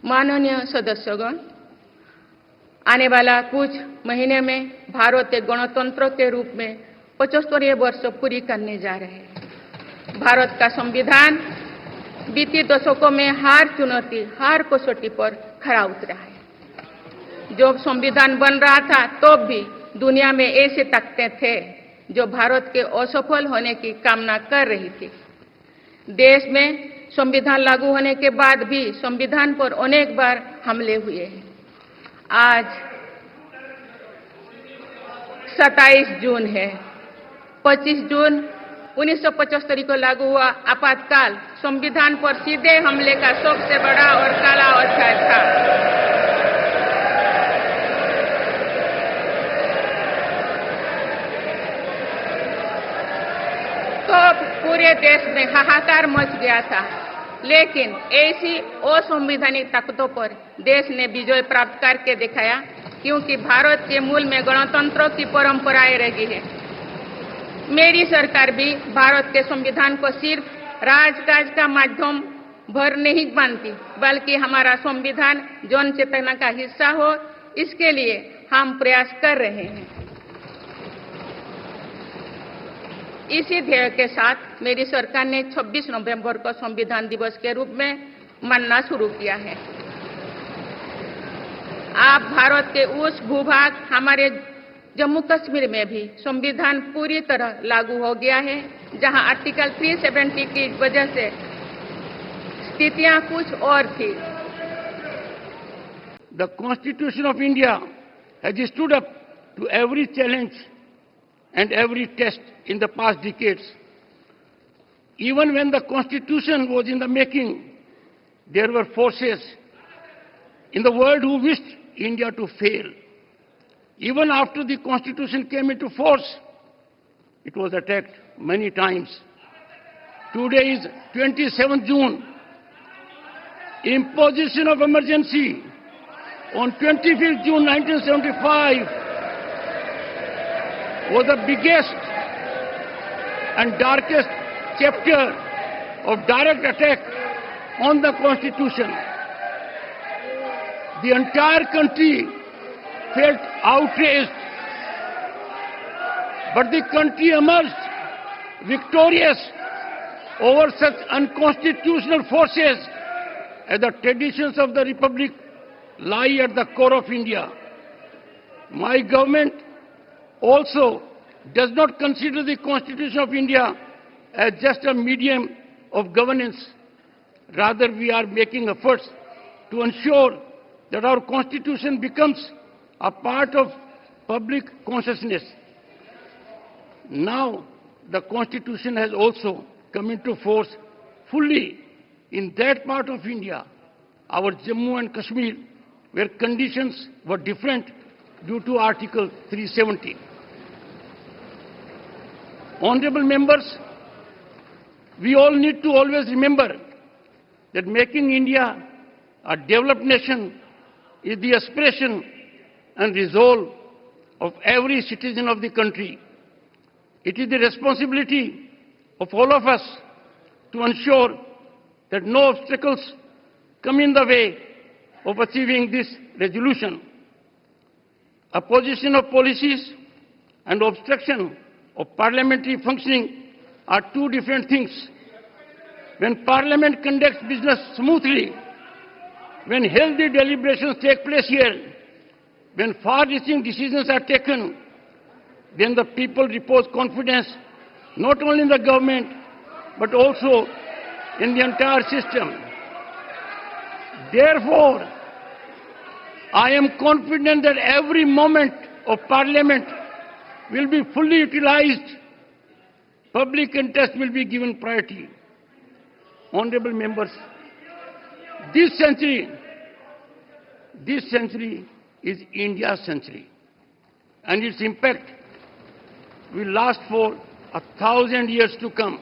माननीय सदस्यगण, आने वाला कुछ महीने में भारत एक गणतंत्र के रूप में 75वें वर्ष पूरी करने जा रहे हैं। भारत का संविधान बीते दशकों में हर कसौटी पर खरा उतरा है। जब संविधान बन रहा था तो भी दुनिया में ऐसे ताकतें थे जो भारत के असफल होने की कामना कर रही थी। देश में संविधान लागू होने के बाद भी संविधान पर अनेक बार हमले हुए हैं। आज 27 जून है। 25 जून 1975 को लागू हुआ आपातकाल संविधान पर सीधे हमले का सबसे बड़ा और काला अध्याय था। तो पूरे देश में हाहाकार मच गया था, लेकिन ऐसी असंवैधानिक ताकतों पर देश ने विजय प्राप्त करके दिखाया, क्योंकि भारत के मूल में गणतंत्र की परंपराएं रही है। मेरी सरकार भी भारत के संविधान को सिर्फ राजकाज का माध्यम भर नहीं मानती, बल्कि हमारा संविधान जन चेतना का हिस्सा हो, इसके लिए हम प्रयास कर रहे हैं। इसी ध्येय के साथ मेरी सरकार ने 26 नवंबर को संविधान दिवस के रूप में मानना शुरू किया है। आप भारत के उस भूभाग हमारे जम्मू कश्मीर में भी संविधान पूरी तरह लागू हो गया है, जहां आर्टिकल 370 की वजह से स्थितियां कुछ और थी। The Constitution of India has stood up to every challenge and every test in the past decades. Even when the Constitution was in the making, there were forces in the world who wished India to fail. Even after the Constitution came into force, it was attacked many times. Today is 27th June. Imposition of emergency on 25th June 1975 was the biggest and darkest chapter of direct attack on the Constitution. The entire country felt outraged, but the country emerged victorious over such unconstitutional forces, as the traditions of the Republic lie at the core of India. My government also does not consider the Constitution of India as just a medium of governance. Rather, we are making efforts to ensure that our Constitution becomes a part of public consciousness. Now, the Constitution has also come into force fully in that part of India, our Jammu and Kashmir, where conditions were different due to Article 370. Honorable members, we all need to always remember that making India a developed nation is the aspiration and resolve of every citizen of the country. It is the responsibility of all of us to ensure that no obstacles come in the way of achieving this resolution. Opposition of policies and obstruction of parliamentary functioning are two different things. When Parliament conducts business smoothly, when healthy deliberations take place here, when far-reaching decisions are taken, then the people repose confidence not only in the government but also in the entire system. Therefore, I am confident that every moment of Parliament will be fully utilized. Public interest will be given priority. Honorable members, this century is India's century, and its impact will last for 1,000 years to come.